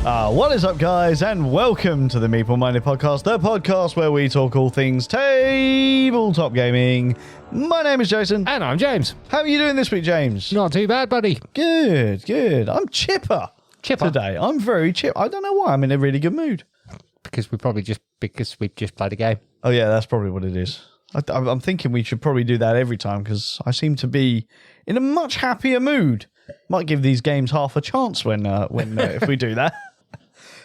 What is up, guys, and welcome to the Meeple Minded podcast, the podcast where we talk all things tabletop gaming. My name is Jason. And I'm James. How are you doing this week, James? Not too bad, buddy. Good. I'm chipper today. I'm very chipper. I don't know why. I'm in a really good mood. Because we've just played a game. Oh, yeah, that's probably what it is. I'm thinking we should probably do that every time because I seem to be in a much happier mood. Might give these games half a chance when if we do that.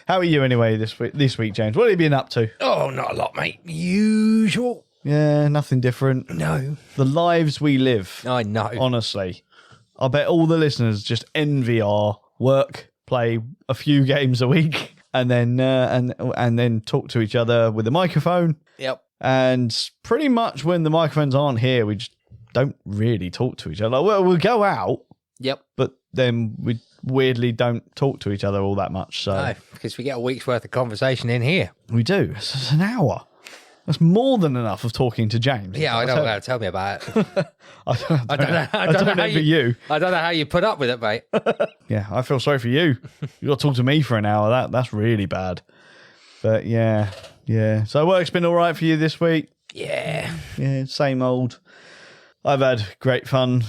How are you anyway this week, James? What have you been up to? Oh, not a lot, mate. Usual. Yeah, nothing different. No. The lives we live. I know. Honestly. I bet all the listeners just envy our work, play a few games a week, and then and then talk to each other with a microphone. Yep. And pretty much when the microphones aren't here, we just don't really talk to each other. Well, we'll go out. Yep. But then we weirdly don't talk to each other all that much. So No, because we get a week's worth of conversation in here. we do. It's an hour. That's more than enough of talking to James. Yeah, I don't know. Tell me about it. I don't know. I don't know envy you. I don't know how you put up with it, mate. Yeah, I feel sorry for you. You got to talk to me for an hour. That's really bad. But yeah. So work's been all right for you this week? Yeah. Yeah, same old. I've had great fun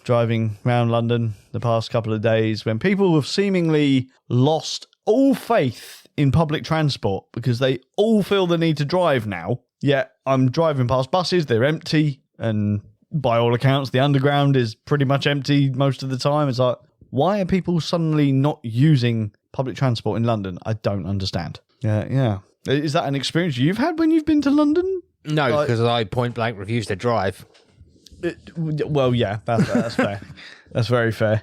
driving around London the past couple of days when people have seemingly lost all faith in public transport because they all feel the need to drive now. Yet I'm driving past buses, they're empty, and by all accounts, the underground is pretty much empty most of the time. It's like, why are people suddenly not using public transport in London? I don't understand. Yeah. Is that an experience you've had when you've been to London? No, because I point blank refuse to drive. Well, yeah, that's fair. That's very fair.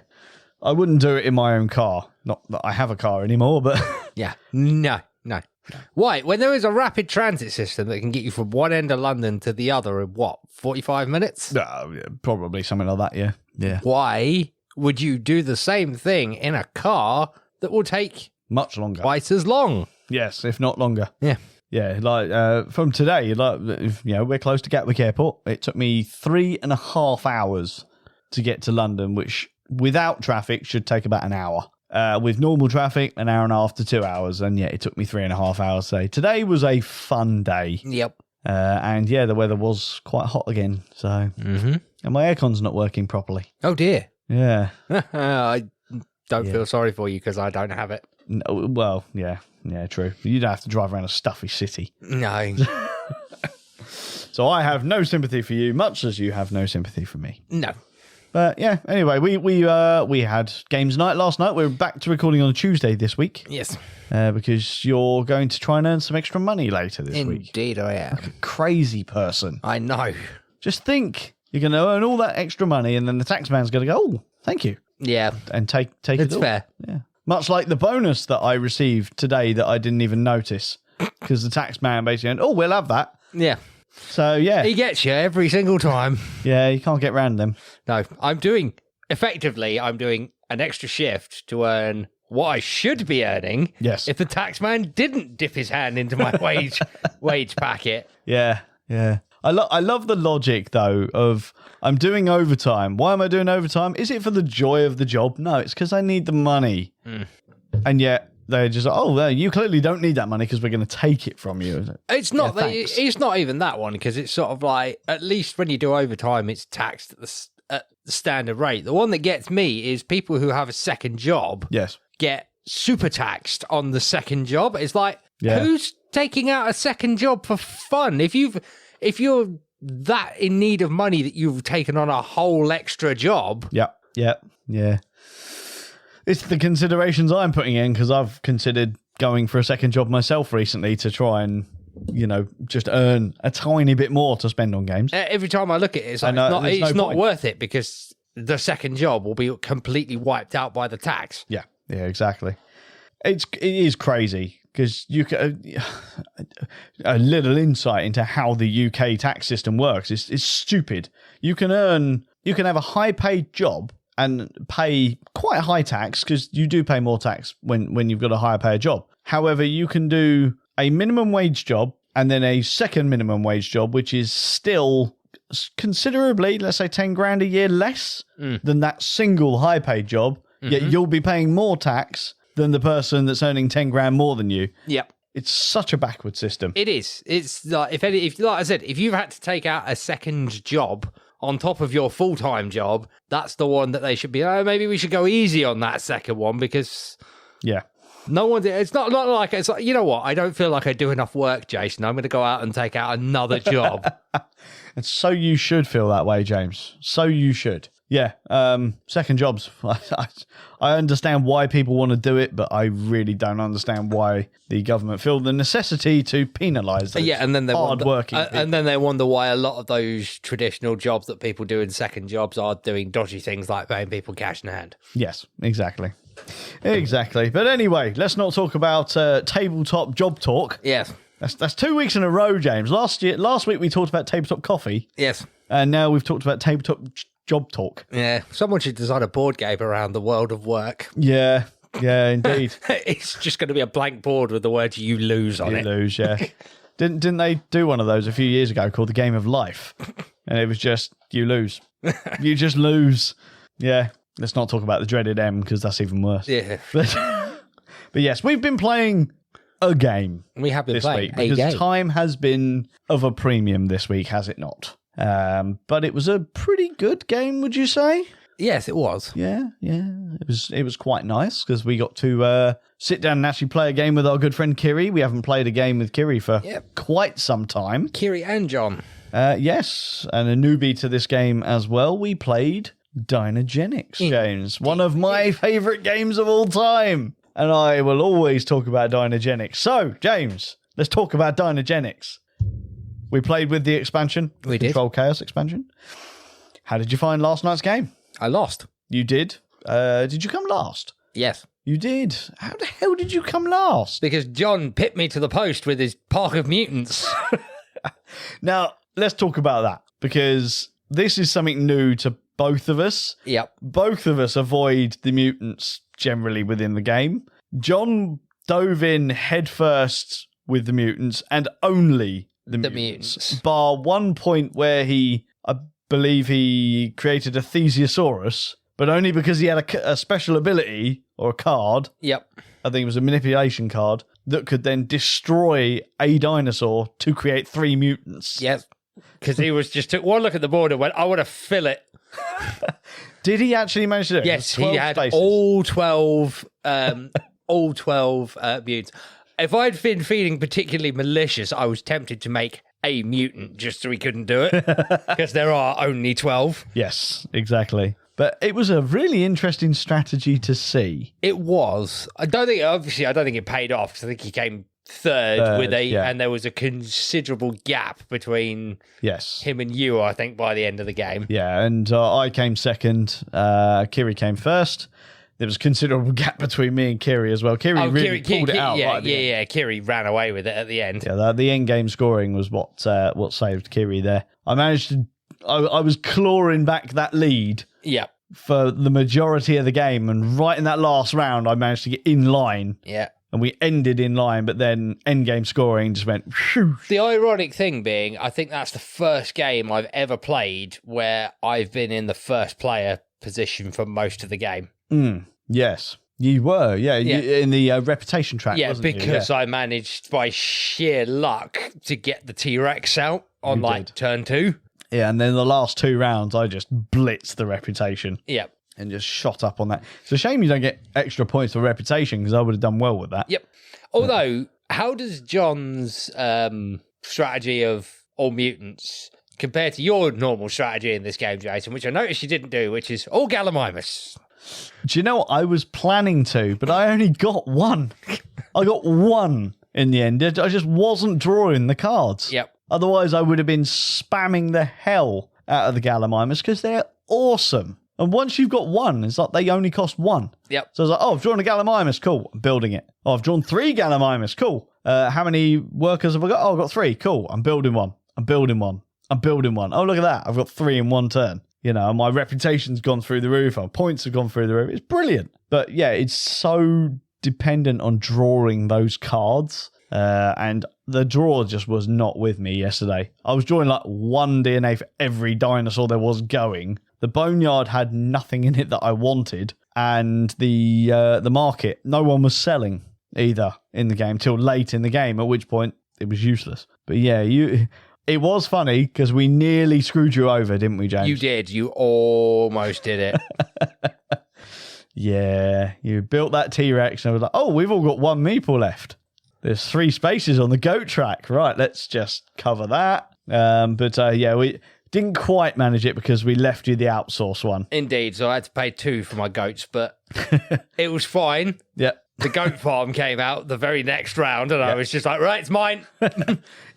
I wouldn't do it in my own car. Not that I have a car anymore, but... Yeah. No. Why? When there is a rapid transit system that can get you from one end of London to the other in, 45 minutes? Yeah, probably something like that, yeah. Why would you do the same thing in a car that will take Much longer. twice as long? Yes, if not longer. Yeah. Yeah, like from today, we're close to Gatwick Airport. It took me 3.5 hours to get to London, which without traffic should take about an hour. With normal traffic, an hour and a half to 2 hours. And yeah, it took me 3.5 hours. So today was a fun day. Yep. And yeah, the weather was quite hot again. So, and my aircon's not working properly. Oh, dear. Yeah. I don't feel sorry for you because I don't have it. No, well, yeah, true. You don't have to drive around a stuffy city. No. So I have no sympathy for you, much as you have no sympathy for me. No. But yeah, anyway, we had games night last night. We're back to recording on a Tuesday this week. Yes. Because you're going to try and earn some extra money later this week. Indeed I am. Like a crazy person. I know. Just think you're going to earn all that extra money and then the tax man's going to go, oh, thank you. Yeah. And take it It's all. fair. Yeah. Much like the bonus that I received today that I didn't even notice because the tax man basically went, oh, we'll have that. Yeah. So, yeah. He gets you every single time. Yeah, you can't get around them. No, I'm doing an extra shift to earn what I should be earning. Yes. If the tax man didn't dip his hand into my wage packet. Yeah. I love the logic, though, of I'm doing overtime. Why am I doing overtime? Is it for the joy of the job? No, it's because I need the money. And yet they're just like, oh, well, you clearly don't need that money because we're going to take it from you. It's not thanks. it's not even that one because it's sort of like, at least when you do overtime, it's taxed at the standard rate. The one that gets me is people who have a second job Yes. get super taxed on the second job. It's like, Yeah. who's taking out a second job for fun? If you're that in need of money that you've taken on a whole extra job. Yeah. It's the considerations I'm putting in because I've considered going for a second job myself recently to try and, just earn a tiny bit more to spend on games. Every time I look at it, it's like, it's not worth it because the second job will be completely wiped out by the tax. Yeah, exactly. It is crazy because you can, a little insight into how the UK tax system works is stupid. You can have a high paid job and pay quite high tax because you do pay more tax when you've got a higher paid job. However, you can do a minimum wage job and then a second minimum wage job, which is still considerably, let's say 10 grand a year less than that single high paid job. Yet you'll be paying more tax than the person that's earning 10 grand more than you. Yep. It's such a backward system. It is. It's like, if like I said, if you've had to take out a second job on top of your full-time job, that's the one that they should be, maybe we should go easy on that second one, because Yeah. no one, it's not like, it's like, you know what, I don't feel like I do enough work, Jason. I'm going to go out and take out another job. And so you should feel that way, James. So you should. Yeah. Second jobs. I understand why people want to do it, but I really don't understand why the government feel the necessity to penalise those Yeah, and then they hard-working people. and then they wonder why a lot of those traditional jobs that people do in second jobs are doing dodgy things like paying people cash in hand. Yes, exactly. Exactly. But anyway, let's not talk about tabletop job talk. Yes. That's 2 weeks in a row, James. Last week we talked about tabletop coffee, Yes. and now we've talked about tabletop job talk. Yeah. Someone should design a board game around the world of work. Yeah, indeed. It's just going to be a blank board with the words "you lose" on You it. lose, yeah. Didn't they do one of those a few years ago called the Game of Life? And it was just, you lose. You just lose. Yeah. Let's not talk about the dreaded M, because that's even worse. Yeah. But yes, we've been playing a game We have been this playing week, a because game. time has been of a premium this week, has it not? But it was a pretty good game, would you say? Yes, it was. Yeah. It was quite nice, because we got to sit down and actually play a game with our good friend Kiri. We haven't played a game with Kiri for quite some time. Kiri and John. Yes, and a newbie to this game as well. We played Dynagenics, James. One of my favourite games of all time. And I will always talk about Dynagenics. So, James, let's talk about Dynagenics. We played with the expansion. We did. Control Chaos expansion. How did you find last night's game? I lost. You did. Did you come last? Yes. You did. How the hell did you come last? Because John pipped me to the post with his Park of Mutants. Now, let's talk about that, because this is something new to both of us. Yep. Both of us avoid the mutants generally within the game. John dove in headfirst with the mutants, and only the mutants. Bar one point where I believe he created a Thesiosaurus, but only because he had a special ability or a card. Yep. I think it was a manipulation card that could then destroy a dinosaur to create 3 mutants. Yes. Because he took one look at the board and went, I want to fill it. Did he actually manage to do it? Yes, It was 12 he had spaces. all 12 mutants. If I'd been feeling particularly malicious, I was tempted to make a mutant just so he couldn't do it, because there are only 12. Yes, exactly. But it was a really interesting strategy to see. It was. I don't think it paid off, because I think he came third with and there was a considerable gap between him and you, I think, by the end of the game. Yeah, and I came second. Kiri came first. There was a considerable gap between me and Kiri as well. Kiri really pulled it out. Yeah. Kiri ran away with it at the end. Yeah, the end game scoring was what saved Kiri there. I managed to. I was clawing back that lead. Yeah. For the majority of the game, and right in that last round, I managed to get in line. Yeah. And we ended in line, but then end game scoring just went. Whew. The ironic thing being, I think that's the first game I've ever played where I've been in the first player position for most of the game. Yes, you were. Yeah. In the reputation track. Yeah, wasn't you? because I managed by sheer luck to get the T-Rex out on turn 2. Yeah, and then the last 2 rounds, I just blitzed the reputation. Yep. And just shot up on that. It's a shame you don't get extra points for reputation, because I would have done well with that. Yep. Although, how does John's strategy of all mutants compare to your normal strategy in this game, Jason, which I noticed you didn't do, which is all Gallimimus? Do you know what? I was planning to, but I only got 1. I got 1 in the end. I just wasn't drawing the cards. Yep. Otherwise, I would have been spamming the hell out of the Gallimimus, because they're awesome. And once you've got 1, it's like they only cost 1. Yep. So I was like, I've drawn a Gallimimus. Cool. I'm building it. Oh, I've drawn 3 Gallimimus. Cool. How many workers have I got? Oh, I've got 3. Cool. I'm building one. I'm building one. I'm building one. Oh, look at that. I've got 3 in 1 turn. You know, my reputation's gone through the roof. My points have gone through the roof. It's brilliant. But yeah, it's so dependent on drawing those cards. And the draw just was not with me yesterday. I was drawing like 1 DNA for every dinosaur there was going. The Boneyard had nothing in it that I wanted, and the market. No one was selling either in the game till late in the game, at which point it was useless. But yeah, it was funny because we nearly screwed you over, didn't we, James? You did. You almost did it. Yeah, you built that T-Rex and I was like, oh, we've all got one meeple left. There's 3 spaces on the goat track. Right, let's just cover that. Yeah, we didn't quite manage it because we left you the outsource one. Indeed, so I had to pay 2 for my goats, but it was fine. Yep. The goat farm came out the very next round, and I was just like, right, it's mine. Yeah,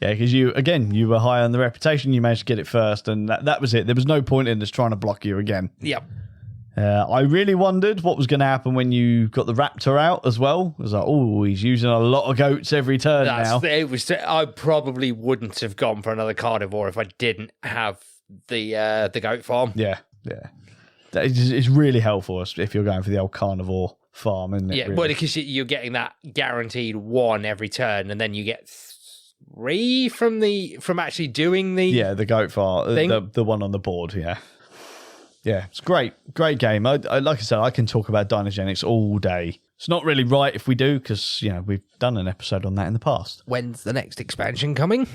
because you were high on the reputation. You managed to get it first, and that was it. There was no point in us trying to block you again. Yep. I really wondered what was going to happen when you got the raptor out as well. I was like, oh, he's using a lot of goats every turn now. I probably wouldn't have gone for another carnivore if I didn't have the goat farm. Yeah. It's really helpful if you're going for the old carnivore farm, isn't it? Yeah, really? well, because you're getting that guaranteed 1 every turn, and then you get 3 from actually doing the goat farm, the one on the board. Yeah, it's great game. Like I said, I can talk about Dynagenics all day. It's not really right if we do, because we've done an episode on that in the past. When's the next expansion coming?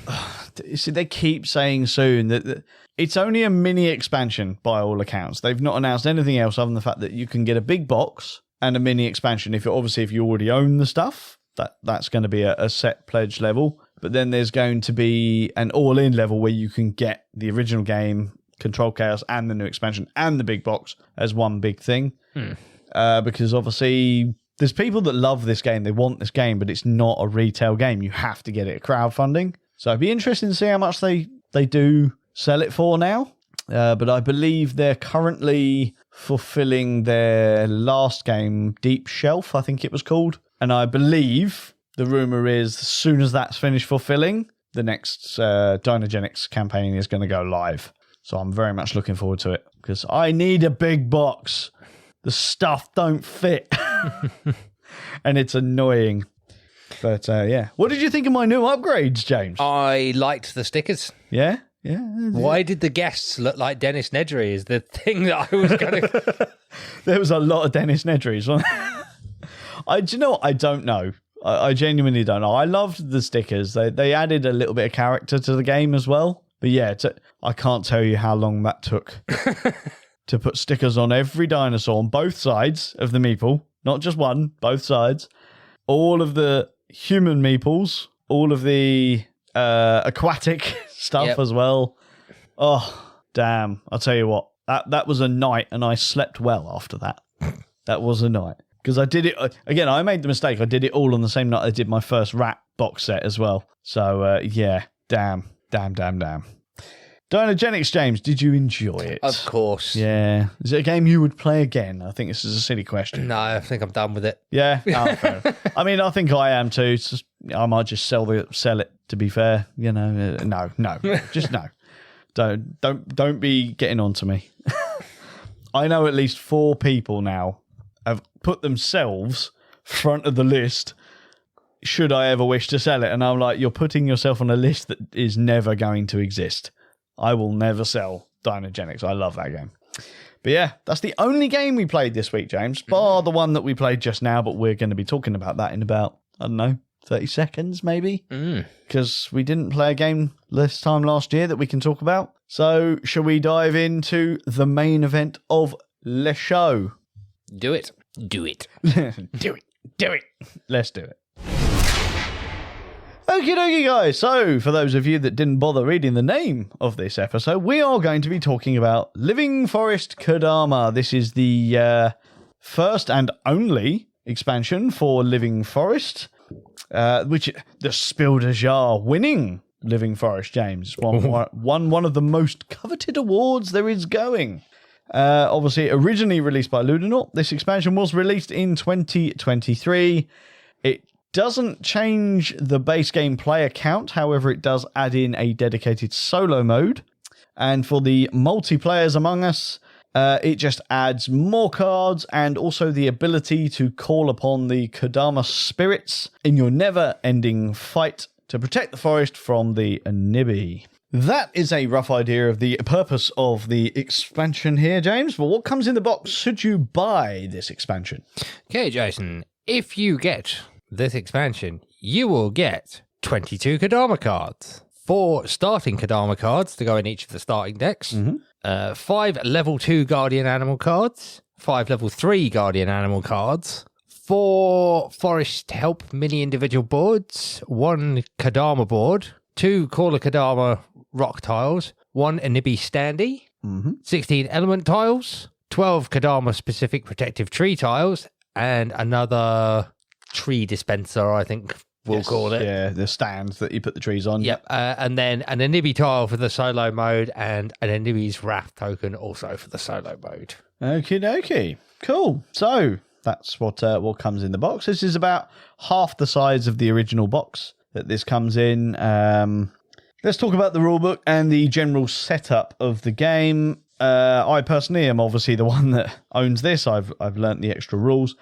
See, they keep saying soon that it's only a mini expansion by all accounts. They've not announced anything else other than the fact that you can get a big box and a mini expansion. If you already own the stuff, that's going to be a set pledge level. But then there's going to be an all-in level where you can get the original game, Control Chaos, and the new expansion and the big box as one big thing. Because obviously there's people that love this game, they want this game, but it's not a retail game. You have to get it at crowdfunding. So it'd be interesting to see how much they do sell it for now. But I believe they're currently fulfilling their last game, Deep Shelf, I think it was called. And I believe the rumor is as soon as that's finished fulfilling, the next Dynagenics campaign is going to go live. So I'm very much looking forward to it because I need a big box. The stuff don't fit. And it's annoying. But yeah. What did you think of my new upgrades, James? I liked the stickers. Yeah? Why did the guests look like Dennis Nedry is the thing that I was going to... There was a lot of Dennis Nedrys. Do you know what? I don't know. I genuinely don't know. I loved the stickers. They added a little bit of character to the game as well. But yeah, I can't tell you how long that took to put stickers on every dinosaur on both sides of the meeple. Not just one, both sides. All of the human meeples, all of the aquatic stuff as well. Oh, damn. I'll tell you what, that was a night, and I slept well after that. That was a night. Because I did it, again, I made the mistake. I did it all on the same night I did my first Rat box set as well. So, yeah, damn. Dynagenics, James, did you enjoy it? Of course. Yeah. Is it a game you would play again? I think this is a silly question. No, I think I'm done with it. Yeah? Oh, fair enough. I mean, I think I am too. It's just, I might just sell it, to be fair. No. Just no. Don't be getting on to me. I know at least 4 people now have put themselves front of the list should I ever wish to sell it. And I'm like, you're putting yourself on a list that is never going to exist. I will never sell Dynagenics. I love that game. But yeah, that's the only game we played this week, James, bar the one that we played just now, but we're going to be talking about that in about, 30 seconds maybe? Because we didn't play a game this time last year that we can talk about. So shall we dive into the main event of Le Show? Do it. Do it. Do it. Let's do it. Okie dokie, guys. So, for those of you that didn't bother reading the name of this episode, we are going to be talking about Living Forest Kodama. This is the first and only expansion for Living Forest, which the Spiel Des Jahres winning Living Forest, James. Won one of the most coveted awards there is going. Obviously, originally released by Ludonaute, this expansion was released in 2023. It doesn't change the base game player count, however, it does add in a dedicated solo mode. And for the multiplayers among us, it just adds more cards and also the ability to call upon the Kodama spirits in your never-ending fight to protect the forest from the Onibi. that is a rough idea of the purpose of the expansion here, James. But what comes in the box should you buy this expansion? Okay, Jason, if you get this expansion, you will get 22 Kodama cards, 4 starting Kodama cards to go in each of the starting decks, 5 level 2 Guardian Animal cards, 5 level 3 Guardian Animal cards, 4 Forest Help mini individual boards, 1 Kodama board, 2 Caller Kodama rock tiles, 1 Anibi standee, 16 element tiles, 12 Kodama specific protective tree tiles, and another tree dispenser, I think we'll call it. Yeah, the stands that you put the trees on. Yep. And then an Anibi tile for the solo mode and an Anibi's Wrath token also for the solo mode. Okie dokie. Cool. So that's what comes in the box. This is about half the size of the original box that this comes in. Let's talk about the rulebook and the general setup of the game. I personally am obviously the one that owns this. I've learnt the extra rules.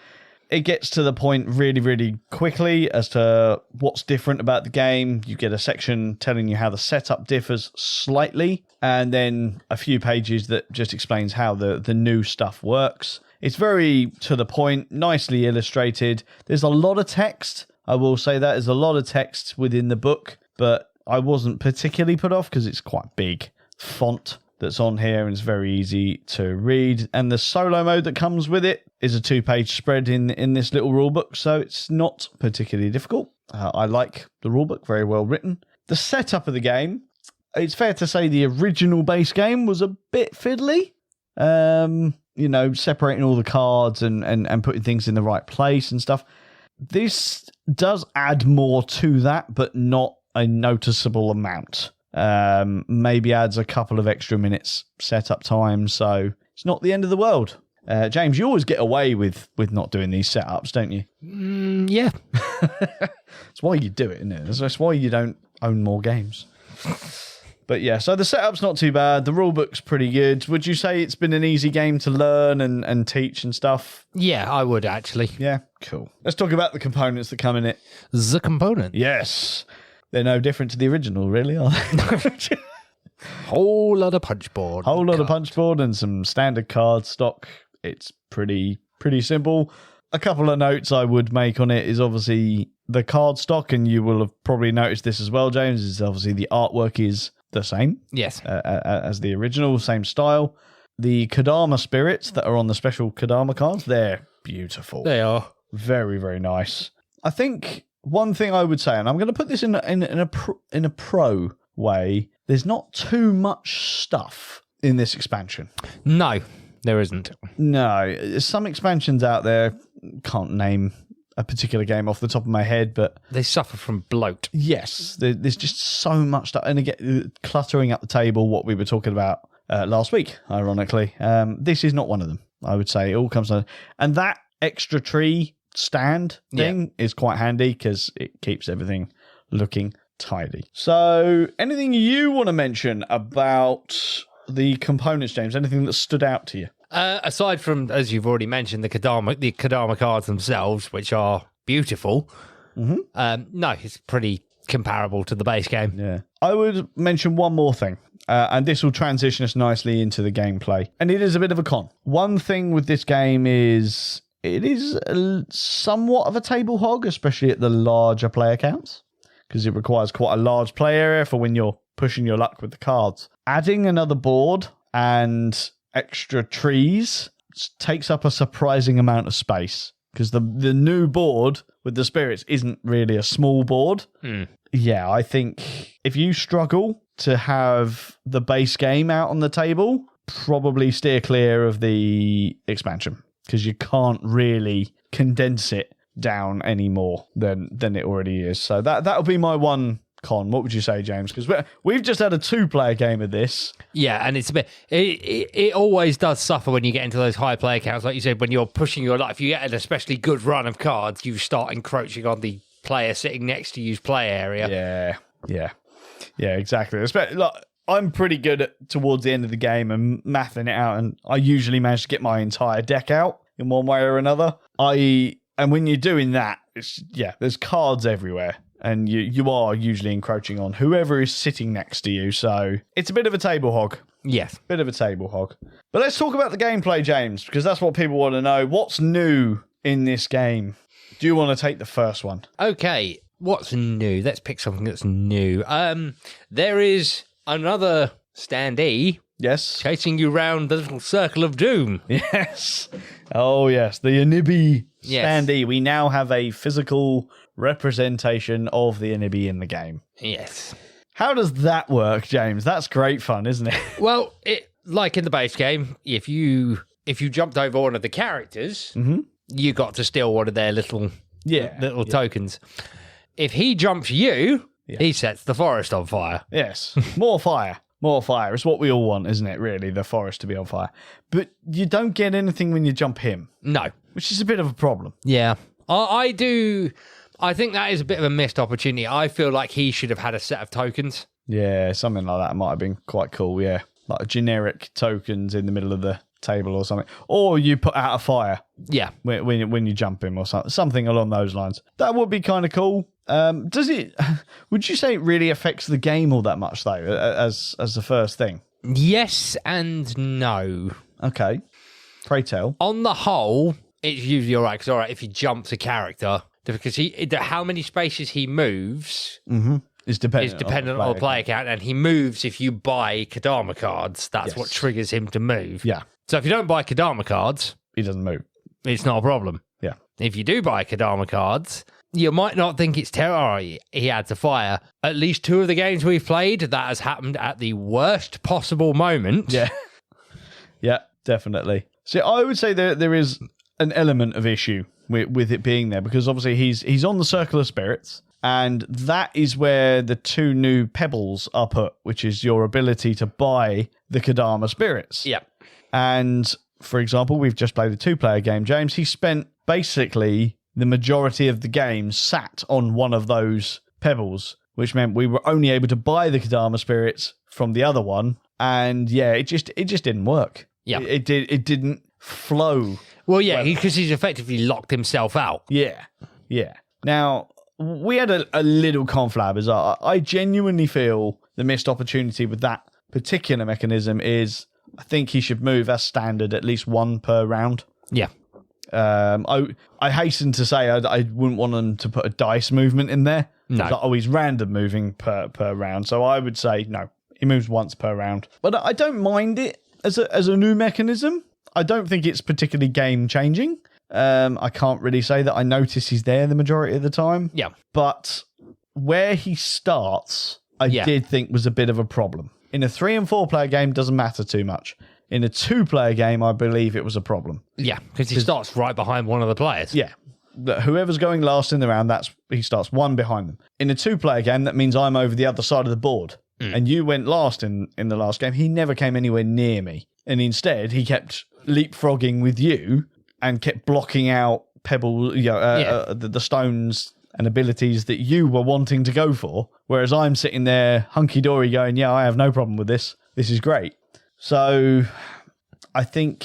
It gets to the point really, really quickly as to what's different about the game. You get a section telling you how the setup differs slightly, and then a few pages that just explains how the new stuff works. It's very to the point, nicely illustrated. There's a lot of text. I will say that there's a lot of text within the book, but I wasn't particularly put off because it's quite big font that's on here and it's very easy to read. And the solo mode that comes with it is a 2-page spread in this little rulebook, so it's not particularly difficult. I like the rulebook, very well written. The setup of the game, it's fair to say the original base game was a bit fiddly. Separating all the cards and putting things in the right place and stuff. This does add more to that, but not a noticeable amount. Maybe adds a couple of extra minutes setup time, so it's not the end of the world. James, you always get away with not doing these setups, don't you? Yeah. That's why you do it, isn't it? That's why you don't own more games. But yeah, so the setup's not too bad. The rulebook's pretty good. Would you say it's been an easy game to learn and teach and stuff? Yeah, I would actually. Yeah, cool. Let's talk about the components that come in it. The component. Yes. They're no different to the original, really, are they? Whole lot of punchboard. Whole lot of punchboard and some standard card stock. It's pretty simple. A couple of notes I would make on it is obviously the card stock, and you will have probably noticed this as well, James, is obviously the artwork is the same. Yes. As the original, same style. The Kodama spirits that are on the special Kodama cards, they're beautiful. They are. Very, very nice. I think one thing I would say, and I'm going to put this in a pro way, there's not too much stuff in this expansion. No, there isn't. No, there's some expansions out there, can't name a particular game off the top of my head, but they suffer from bloat. Yes, there's just so much stuff. And again, cluttering up the table, what we were talking about last week, ironically. This is not one of them, I would say. It all comes down. And that extra tree stand thing is quite handy because it keeps everything looking tidy. So anything you want to mention about the components, James? Anything that stood out to you? Aside from, as you've already mentioned, the Kodama cards themselves, which are beautiful. Mm-hmm. No, it's pretty comparable to the base game. Yeah. I would mention one more thing, and this will transition us nicely into the gameplay. And it is a bit of a con. One thing with this game is it is somewhat of a table hog, especially at the larger player counts, because it requires quite a large play area for when you're pushing your luck with the cards. Adding another board and extra trees takes up a surprising amount of space, because the new board with the spirits isn't really a small board. Yeah, I think if you struggle to have the base game out on the table, probably steer clear of the expansion, because you can't really condense it down any more than it already is. So that'll be my one con. What would you say, James? Because we've just had a 2-player game of this. Yeah, and it's a bit. It always does suffer when you get into those high player counts, like you said. When you're pushing your luck, if you get an especially good run of cards, you start encroaching on the player sitting next to you's play area. Yeah, exactly. Like, I'm pretty good towards the end of the game and mathing it out, and I usually manage to get my entire deck out in one way or another. And when you're doing that, there's cards everywhere. and you are usually encroaching on whoever is sitting next to you. So it's a bit of a table hog. Yes. Bit of a table hog. But let's talk about the gameplay, James, because that's what people want to know. What's new in this game? Do you want to take the first one? Okay, what's new? Let's pick something that's new. There is another standee. Yes. Chasing you round the little circle of doom. Yes. Oh, yes. The Inibi standee. We now have a physical representation of the Inibi in the game. Yes. How does that work, James? That's great fun, isn't it? Well, like in the base game, if you jumped over one of the characters, you got to steal one of their little tokens. If he jumps you, he sets the forest on fire. Yes. More fire. More fire. It's what we all want, isn't it, really? The forest to be on fire. But you don't get anything when you jump him. No. Which is a bit of a problem. Yeah. I do. I think that is a bit of a missed opportunity. I feel like he should have had a set of tokens. Yeah, something like that might have been quite cool, yeah. Like generic tokens in the middle of the table or something. Or you put out a fire. Yeah. When you jump him or something along those lines. That would be kind of cool. Would you say it really affects the game all that much, though, as the first thing? Yes and no. Okay. Pray tell. On the whole, it's usually all right, because if he jumps a character, because how many spaces he moves is dependent on the player count, and he moves if you buy Kodama cards. That's what triggers him to move. Yeah. So if you don't buy Kodama cards, he doesn't move. It's not a problem. Yeah. If you do buy Kodama cards, you might not think it's terrible. He had to fire. At least 2 of the games we've played, that has happened at the worst possible moment. Yeah. Yeah, definitely. See, I would say there is an element of issue with it being there, because obviously he's on the Circle of Spirits, and that is where the 2 new pebbles are put, which is your ability to buy the Kodama spirits. Yeah. And, for example, we've just played a 2-player game, James. He spent basically the majority of the game sat on one of those pebbles, which meant we were only able to buy the Kodama spirits from the other one. And yeah, it just didn't work. Yeah. It didn't flow. Well, yeah, because he's effectively locked himself out. Yeah. Yeah. Now, we had a little conflab. As I genuinely feel the missed opportunity with that particular mechanism is, I think he should move as standard at least 1 per round. Yeah. I hasten to say I wouldn't want them to put a dice movement in there. No. It's always random moving per round. So I would say, no, he moves once per round. But I don't mind it as a new mechanism. I don't think it's particularly game-changing. I can't really say that I notice he's there the majority of the time. Yeah. But where he starts, I did think was a bit of a problem. In a 3 and 4 player game, doesn't matter too much. In a 2-player game, I believe it was a problem. Yeah, because he starts right behind one of the players. Yeah. Whoever's going last in the round, he starts 1 behind them. In a 2-player game, that means I'm over the other side of the board. And you went last in the last game. He never came anywhere near me. And instead, he kept leapfrogging with you and kept blocking out the stones and abilities that you were wanting to go for, whereas I'm sitting there hunky-dory going, yeah, I have no problem with this. This is great. So I don't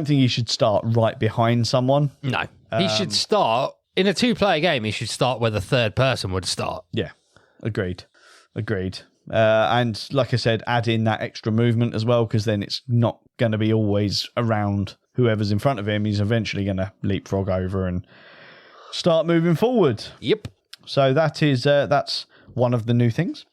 think he should start right behind someone. No. He should start, in a 2-player game, he should start where the third person would start. Yeah, agreed. And like I said, add in that extra movement as well, because then it's not going to be always around whoever's in front of him. He's eventually going to leapfrog over and start moving forward. Yep. So that's one of the new things.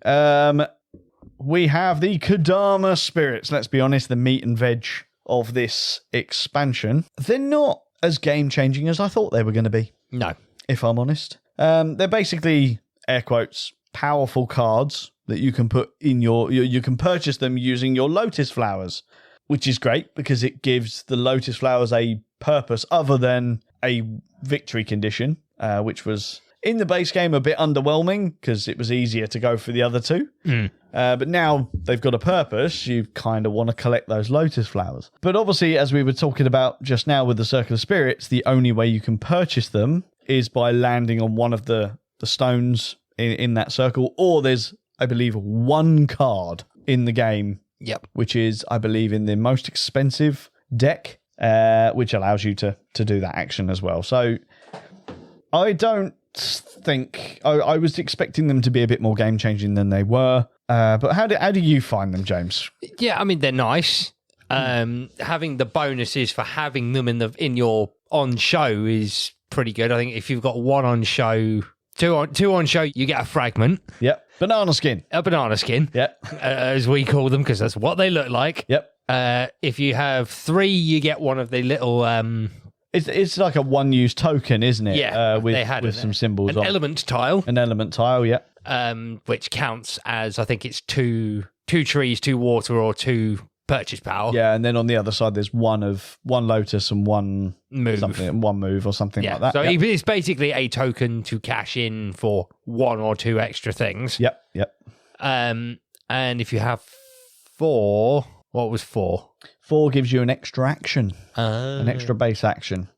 We have the Kodama spirits. Let's be honest, the meat and veg of this expansion. They're not as game-changing as I thought they were going to be. No. If I'm honest. They're basically, air quotes, powerful cards that you can put in you can purchase them using your lotus flowers, which is great because it gives the lotus flowers a purpose other than a victory condition, which was in the base game a bit underwhelming because it was easier to go for the other 2. But now they've got a purpose. You kind of want to collect those lotus flowers. But obviously, as we were talking about just now with the Circle of Spirits, the only way you can purchase them is by landing on one of the stones in that circle, or there's, I believe, 1 card in the game. Yep. Which is, I believe, in the most expensive deck, which allows you to do that action as well. So I don't think I was expecting them to be a bit more game changing than they were. But how do you find them, James? Yeah, I mean they're nice. Having the bonuses for having them in your on show is pretty good. I think if you've got one on show, two on show, you get a fragment. Yep. Banana skin. A banana skin. Yep. As we call them, because that's what they look like. Yep. If you have 3, you get one of the little. It's like a one-use token, isn't it? Yeah. With some symbols on. Element tile. An element tile. Yeah. Which counts as I think it's two trees, 2 water, or 2 purchase power. Yeah, and then on the other side, there's one lotus and one move, one move or something like that. So it's basically a token to cash in for 1 or 2 extra things. Yep. And if you have 4, what was 4? 4 gives you an extra action, an extra base action.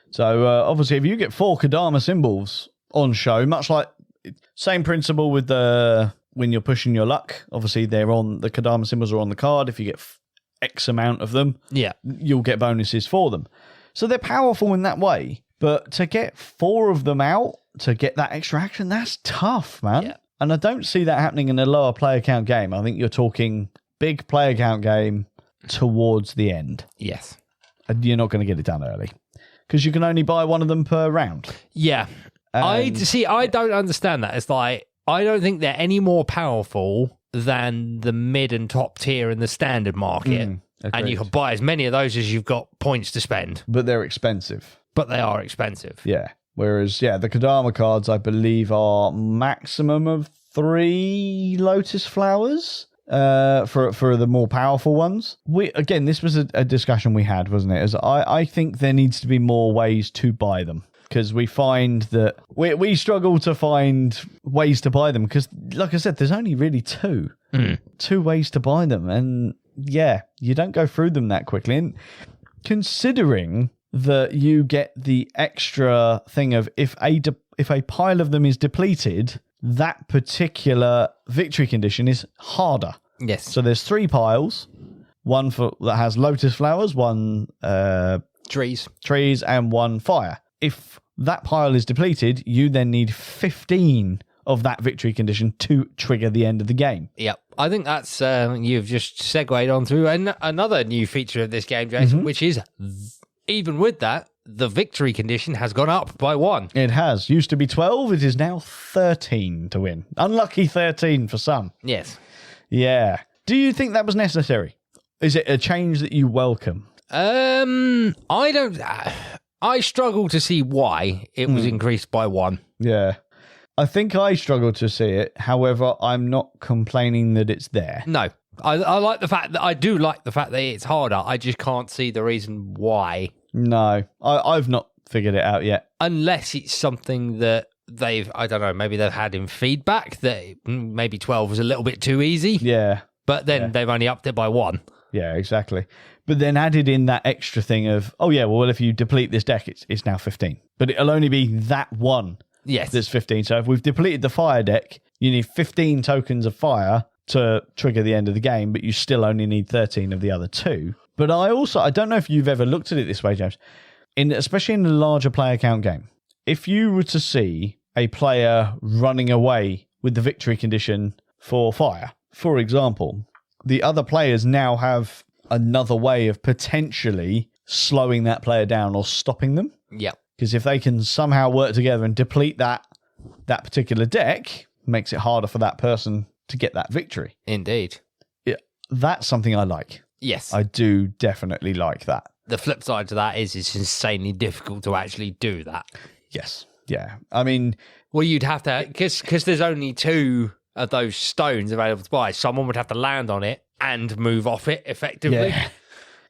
So obviously, if you get 4 Kodama symbols on show, much like same principle with when you're pushing your luck, obviously the Kodama symbols are on the card. If you get X amount of them, you'll get bonuses for them. So they're powerful in that way. But to get 4 of them out to get that extra action, that's tough, man. Yeah. And I don't see that happening in a lower player count game. I think you're talking big player count game towards the end. Yes. And you're not going to get it done early because you can only buy one of them per round. Yeah. I don't understand that. It's like, I don't think they're any more powerful than the mid and top tier in the standard market. And you can buy as many of those as you've got points to spend. But they're expensive. But they are expensive. Yeah. Whereas, the Kodama cards, I believe, are maximum of 3 lotus flowers for the more powerful ones. Again, this was a discussion we had, wasn't it? As I think there needs to be more ways to buy them. Because we find that we struggle to find ways to buy them. Because, like I said, there's only really 2. 2 ways to buy them. And, you don't go through them that quickly. And considering that you get the extra thing of if a pile of them is depleted, that particular victory condition is harder. Yes. So there's 3 piles. One that has lotus flowers, one trees, and 1 fire. If that pile is depleted, you then need 15 of that victory condition to trigger the end of the game. Yep. I think that's, you've just segued on through another new feature of this game, Jason, which is, even with that, the victory condition has gone up by 1. It has. Used to be 12, it is now 13 to win. Unlucky 13 for some. Yes. Yeah. Do you think that was necessary? Is it a change that you welcome? I struggle to see why it was increased by 1. Yeah. I think I struggle to see it. However, I'm not complaining that it's there. No. I like the fact that I do like the fact that it's harder. I just can't see the reason why. No. I've not figured it out yet. Unless it's something that maybe they've had in feedback that maybe 12 was a little bit too easy. Yeah. But then they've only upped it by 1. Yeah, exactly. But then added in that extra thing of, if you deplete this deck, it's now 15. But it'll only be that one that's 15. So if we've depleted the fire deck, you need 15 tokens of fire to trigger the end of the game, but you still only need 13 of the other 2. But I don't know if you've ever looked at it this way, James, especially in a larger player count game. If you were to see a player running away with the victory condition for fire, for example, the other players now have another way of potentially slowing that player down or stopping them. Yeah. Because if they can somehow work together and deplete that particular deck, makes it harder for that person to get that victory. Indeed. Yeah, that's something I like. Yes. I do definitely like that. The flip side to that is it's insanely difficult to actually do that. Yes. Yeah. I mean... Well, you'd have to... Because there's only 2 of those stones available to buy. Someone would have to land on it and move off it effectively.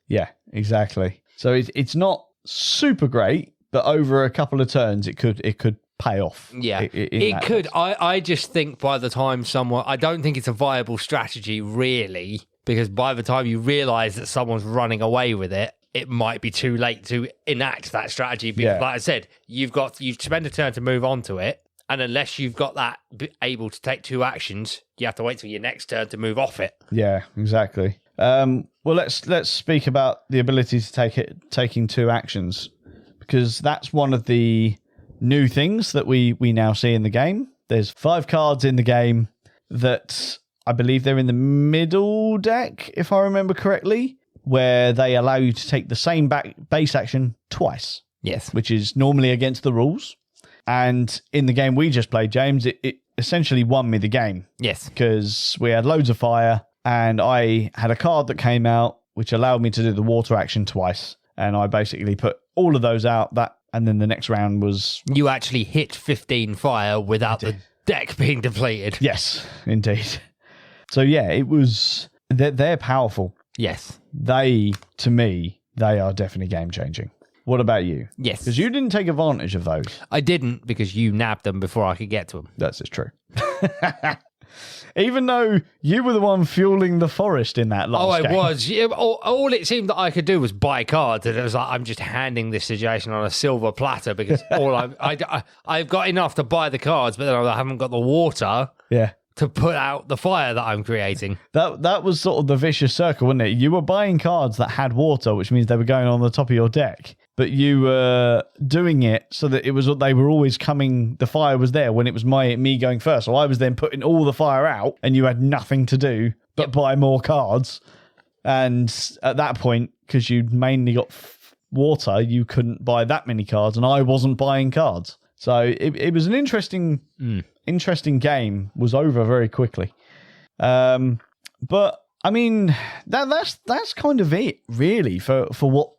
Yeah, exactly. So it's not super great, but over a couple of turns, it could pay off. Yeah, it could. I just think by the time I don't think it's a viable strategy really, because by the time you realise that someone's running away with it, it might be too late to enact that strategy. Because like I said, you've spent a turn to move on to it. And unless you've got that able to take 2 actions, you have to wait till your next turn to move off it. Yeah, exactly. Well, let's speak about the ability to taking 2 actions, because that's one of the new things that we now see in the game. There's 5 cards in the game that I believe they're in the middle deck, if I remember correctly, where they allow you to take the same base action twice. Yes. Which is normally against the rules. And in the game we just played, James, it essentially won me the game. Yes. Because we had loads of fire, and I had a card that came out which allowed me to do the water action twice. And I basically put all of those out, and then the next round was... You actually hit 15 fire without the deck being depleted. Yes, indeed. So yeah, it was... They're powerful. Yes. To me, they are definitely game-changing. What about you? Yes. Because you didn't take advantage of those. I didn't, because you nabbed them before I could get to them. That's just true. Even though you were the one fueling the forest in that last game. I was. Yeah, all it seemed that I could do was buy cards, and it was like, I'm just handing this to Jason on a silver platter, because I've got enough to buy the cards, but then I haven't got the water to put out the fire that I'm creating. That was sort of the vicious circle, wasn't it? You were buying cards that had water, which means they were going on the top of your deck. But you were doing it so that they were always coming, the fire was there when it was me going first. So I was then putting all the fire out, and you had nothing to do but buy more cards. And at that point, because you'd mainly got water, you couldn't buy that many cards, and I wasn't buying cards. So it was an interesting game, was over very quickly. But I mean, that's kind of it, really, for what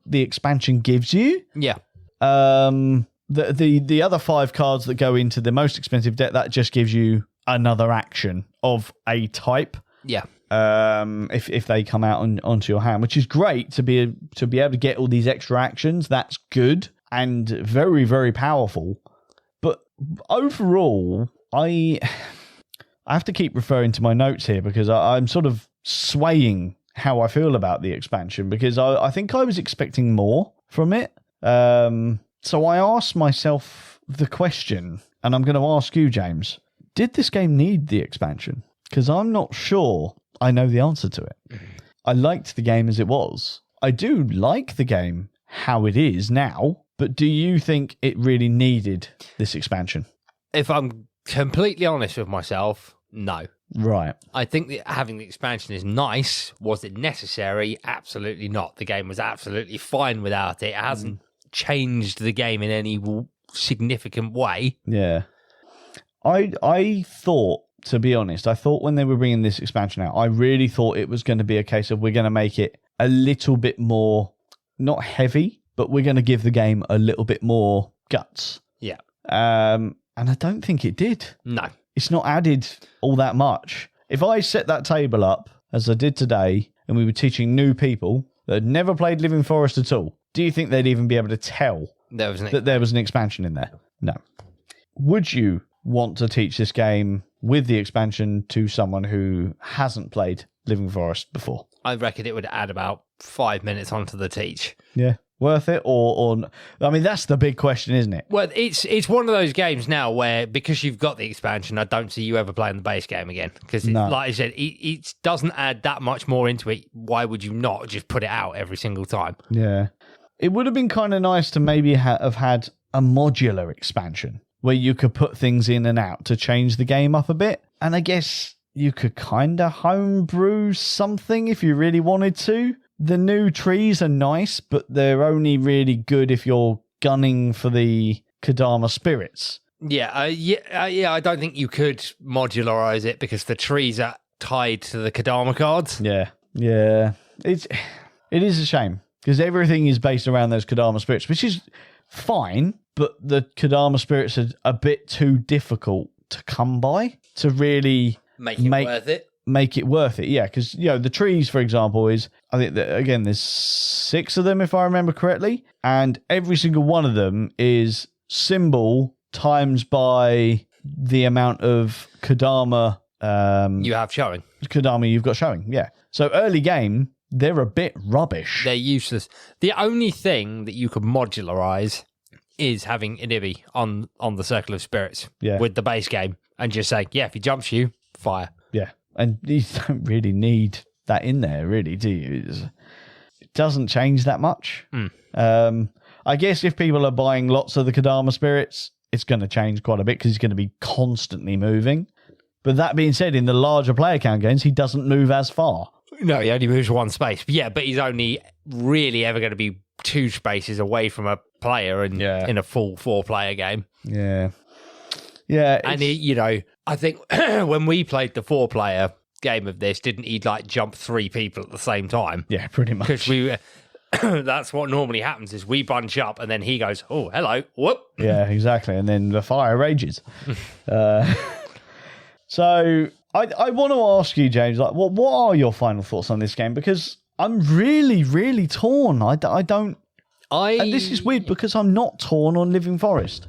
the expansion gives you. Yeah. The other 5 cards that go into the most expensive deck, that just gives you another action of a type. Yeah. If they come out onto your hand, which is great to be able to get all these extra actions. That's good and very, very powerful. But overall, I have to keep referring to my notes here, because I'm sort of swaying how I feel about the expansion, because I think I was expecting more from it. So I asked myself the question, and I'm going to ask you, James, did this game need the expansion? Because I'm not sure I know the answer to it. I liked the game as it was. I do like the game how it is now, but do you think it really needed this expansion? If I'm completely honest with myself, no. Right. I think that having the expansion is nice. Was it necessary? Absolutely not. The game was absolutely fine without it. It hasn't changed the game in any significant way. Yeah. I thought, to be honest, when they were bringing this expansion out, I really thought it was going to be a case of we're going to make it a little bit more, not heavy, but we're going to give the game a little bit more guts. Yeah. And I don't think it did. No. It's not added all that much. If I set that table up, as I did today, and we were teaching new people that had never played Living Forest at all, do you think they'd even be able to tell that there was an expansion in there? No. Would you want to teach this game with the expansion to someone who hasn't played Living Forest before? I reckon it would add about 5 minutes onto the teach. Yeah. Worth it or I mean, that's the big question, isn't it? Well, it's one of those games now where, because you've got the expansion, I don't see you ever playing the base game again, because like I said, it doesn't add that much more into it. Why would you not just put it out every single time? Yeah, it would have been kind of nice to maybe have had a modular expansion where you could put things in and out to change the game up a bit, and I guess you could kind of homebrew something if you really wanted to. The new trees are nice, but they're only really good if you're gunning for the Kodama spirits. Yeah, I don't think you could modularize it, because the trees are tied to the Kodama cards. Yeah. It is a shame, because everything is based around those Kodama spirits, which is fine, but the Kodama spirits are a bit too difficult to come by to really make worth it. Make it worth it, yeah, because the trees, for example, I think that, again, there's 6 of them if I remember correctly, and every single one of them is symbol times by the amount of Kodama you have showing. Kodama you've got showing, yeah. So early game, they're a bit rubbish. They're useless. The only thing that you could modularize is having Inibi on the Circle of Spirits with the base game, and just say, if he jumps you, fire. Yeah. And you don't really need that in there, really, do you? It doesn't change that much. I I guess if people are buying lots of the Kodama spirits, it's going to change quite a bit because he's going to be constantly moving. But that being said, in the larger player count games, he doesn't move as far. No, he only moves one space. But he's only really ever going to be 2 spaces away from a player in a full 4-player game. Yeah. Yeah. And, I think when we played the 4-player game of this, didn't he, jump 3 people at the same time? Yeah, pretty much. Because that's what normally happens is we bunch up and then he goes, oh, hello, whoop. Yeah, exactly. And then the fire rages. So I want to ask you, James, what are your final thoughts on this game? Because I'm really, really torn. And this is weird because I'm not torn on Living Forest.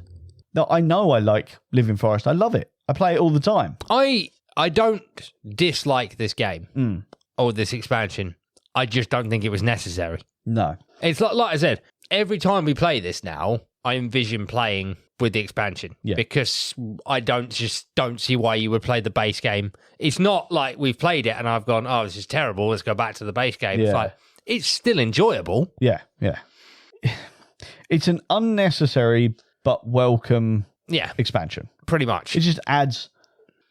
Now, I know I like Living Forest. I love it. I play it all the time. I don't dislike this game or this expansion. I just don't think it was necessary. No. It's like I said, every time we play this now, I envision playing with the expansion because I don't see why you would play the base game. It's not like we've played it and I've gone, oh, this is terrible. Let's go back to the base game. Yeah. It's still enjoyable. Yeah. It's an unnecessary but welcome expansion. Pretty much. It just adds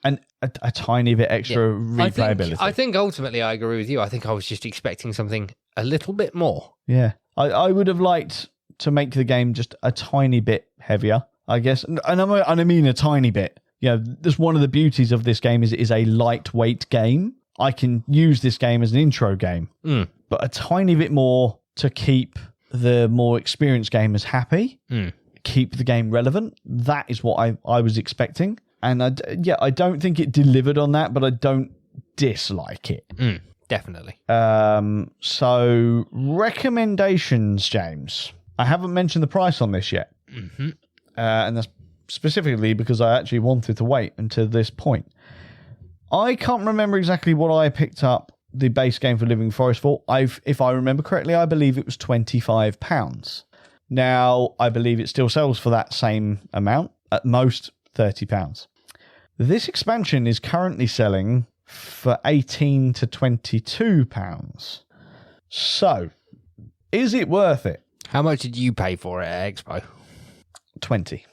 a tiny bit extra replayability. I think ultimately I agree with you. I think I was just expecting something a little bit more. Yeah. I would have liked to make the game just a tiny bit heavier, I guess. And I mean a tiny bit. That's one of the beauties of this game is it is a lightweight game. I can use this game as an intro game, but a tiny bit more to keep the more experienced gamers happy, keep the game relevant. That is what I was expecting. And I don't think it delivered on that, but I don't dislike it. Definitely. So recommendations, James. I haven't mentioned the price on this yet. Mm-hmm. And that's specifically because I actually wanted to wait until this point. I can't remember exactly what I picked up the base game for Living Forest for. If I remember correctly, I believe it was £25. Now, I believe it still sells for that same amount, at most £30. This expansion is currently selling for £18 to £22. So, is it worth it? How much did you pay for it at Expo? 20.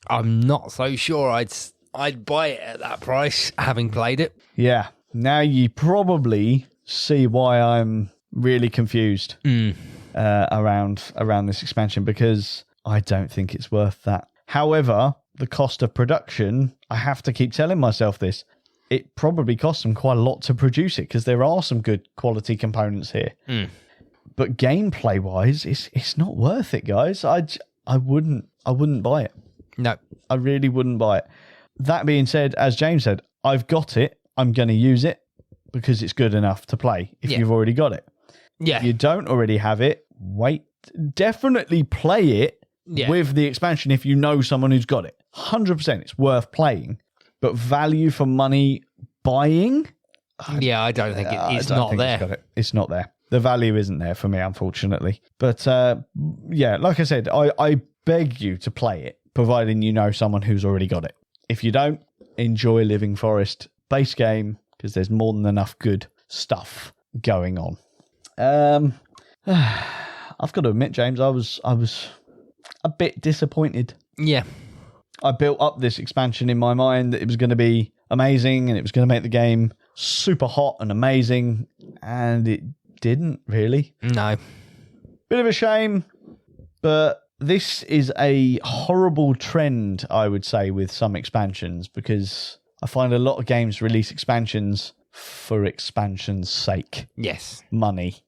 I'm not so sure I'd buy it at that price, having played it. Yeah. Now you probably see why I'm really confused around this expansion, because I don't think it's worth that. However, the cost of production, I have to keep telling myself this, it probably costs them quite a lot to produce it because there are some good quality components here. But gameplay wise, it's not worth it, guys. I wouldn't buy it. No, I really wouldn't buy it. That being said, as James said, I've got it. I'm going to use it because it's good enough to play if you've already got it. Yeah. If you don't already have it, wait. Definitely play it with the expansion if you know someone who's got it. 100% it's worth playing. But value for money buying? Yeah, I don't think it's not there. It's not there. The value isn't there for me, unfortunately. But like I said, I beg you to play it, providing you know someone who's already got it. If you don't, enjoy Living Forest base game, because there's more than enough good stuff going on. I've got to admit, James, I was a bit disappointed. Yeah. I built up this expansion in my mind that it was going to be amazing and it was going to make the game super hot and amazing, and it didn't really. No. Bit of a shame, but this is a horrible trend, I would say, with some expansions, because I find a lot of games release expansions for expansion's sake. Yes. Money.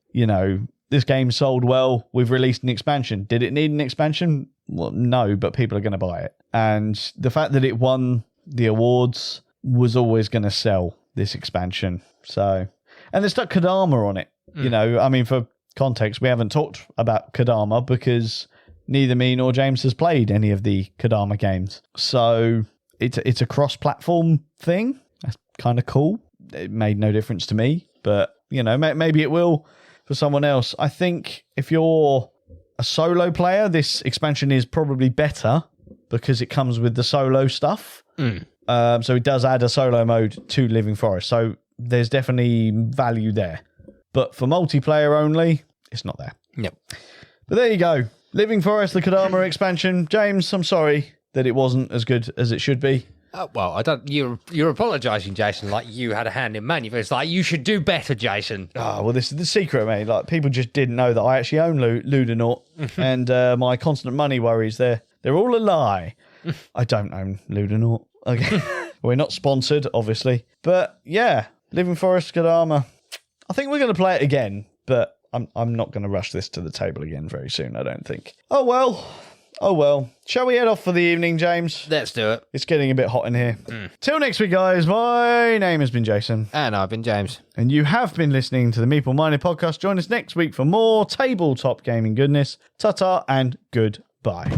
This game sold well, we've released an expansion. Did it need an expansion? Well, no, but people are going to buy it. And the fact that it won the awards was always going to sell this expansion. So, and they stuck Kodama on it. For context, we haven't talked about Kodama because neither me nor James has played any of the Kodama games. So it's a cross-platform thing. That's kind of cool. It made no difference to me, but maybe it will for someone else. I think if you're a solo player, this expansion is probably better because it comes with the solo stuff. So it does add a solo mode to Living Forest. So there's definitely value there. But for multiplayer only, it's not there. Yep. But there you go. Living Forest, the Kodama expansion. James, I'm sorry that it wasn't as good as it should be. Well, I don't. You're apologising, Jason, like you had a hand in manufacturing. It's like you should do better, Jason. Well, this is the secret, mate. Like, people just didn't know that I actually own Ludonaute, and my constant money worries, they're all a lie. I don't own Ludonaute. Okay. We're not sponsored, obviously. But, yeah, Living Forest, Kodama. I think we're going to play it again, but I'm not going to rush this to the table again very soon, I don't think. Oh, well. Shall we head off for the evening, James? Let's do it. It's getting a bit hot in here. Till next week, guys. My name has been Jason. And I've been James. And you have been listening to the Meeple Minded podcast. Join us next week for more tabletop gaming goodness. Ta-ta and goodbye.